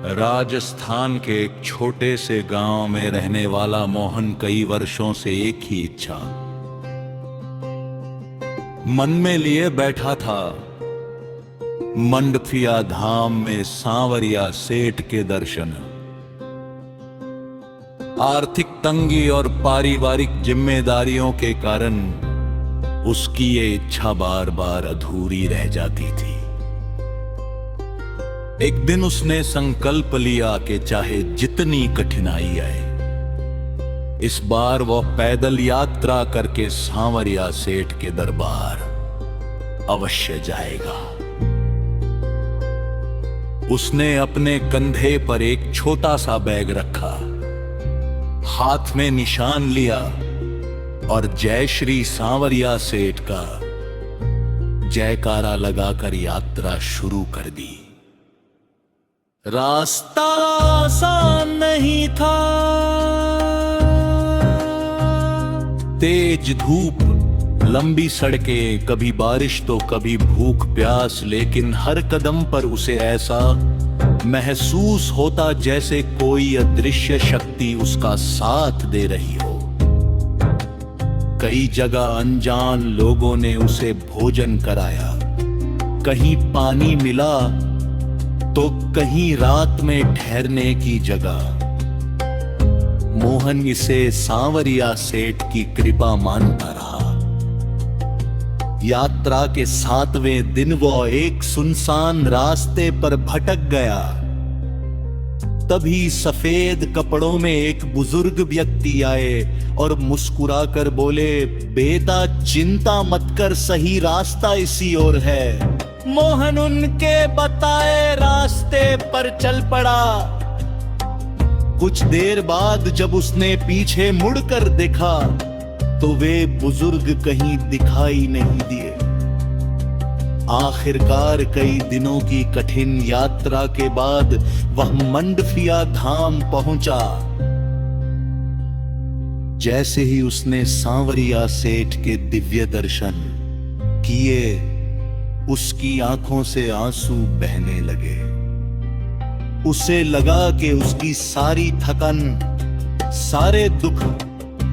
राजस्थान के एक छोटे से गांव में रहने वाला मोहन कई वर्षों से एक ही इच्छा मन में लिए बैठा था। मंडफिया धाम में सांवरिया सेठ के दर्शन। आर्थिक तंगी और पारिवारिक जिम्मेदारियों के कारण उसकी ये इच्छा बार बार अधूरी रह जाती थी। एक दिन उसने संकल्प लिया कि चाहे जितनी कठिनाई आए, इस बार वह पैदल यात्रा करके सांवरिया सेठ के दरबार अवश्य जाएगा। उसने अपने कंधे पर एक छोटा सा बैग रखा, हाथ में निशान लिया और जय श्री सांवरिया सेठ का जयकारा लगाकर यात्रा शुरू कर दी। रास्ता आसान नहीं था, तेज धूप, लंबी सड़कें, कभी बारिश तो कभी भूख प्यास, लेकिन हर कदम पर उसे ऐसा महसूस होता जैसे कोई अदृश्य शक्ति उसका साथ दे रही हो। कई जगह अनजान लोगों ने उसे भोजन कराया, कहीं पानी मिला तो कहीं रात में ठहरने की जगह। मोहन इसे सांवरिया सेठ की कृपा मानता रहा। यात्रा के 7वें दिन वो एक सुनसान रास्ते पर भटक गया। तभी सफेद कपड़ों में एक बुजुर्ग व्यक्ति आए और मुस्कुराकर बोले, बेटा चिंता मत कर, सही रास्ता इसी ओर है। मोहन उनके बताए रास्ते पर चल पड़ा। कुछ देर बाद जब उसने पीछे मुड़कर देखा तो वे बुजुर्ग कहीं दिखाई नहीं दिए। आखिरकार कई दिनों की कठिन यात्रा के बाद वह मंडफिया धाम पहुंचा। जैसे ही उसने सांवरिया सेठ के दिव्य दर्शन किए, उसकी आंखों से आंसू बहने लगे। उसे लगा कि उसकी सारी थकन, सारे दुख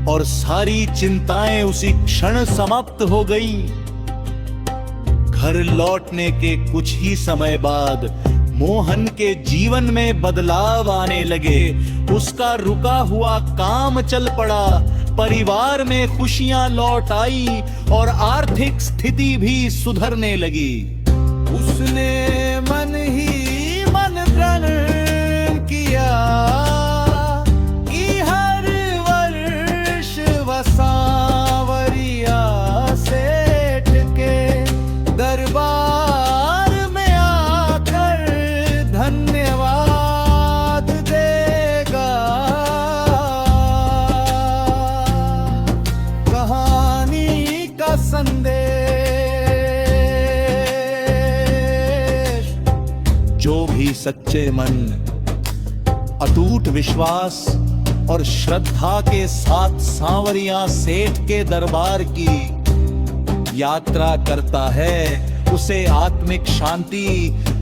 और सारी चिंताएं उसी क्षण समाप्त हो गई। घर लौटने के कुछ ही समय बाद मोहन के जीवन में बदलाव आने लगे। उसका रुका हुआ काम चल पड़ा, परिवार में खुशियां लौट आई और आर्थिक स्थिति भी सुधरने लगी। उसने मन ही मन प्रण किया कि हर वर्ष वह सांवरिया सेठ के दरबार में आकर धन्यवाद देगा। कहानी का संदेश, जो भी सच्चे मन, अटूट विश्वास और श्रद्धा के साथ सांवरिया सेठ के दरबार की यात्रा करता है, उसे आत्मिक शांति,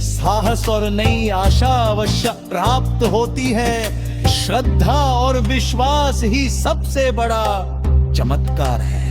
साहस और नई आशा अवश्य प्राप्त होती है। श्रद्धा और विश्वास ही सबसे बड़ा चमत्कार है।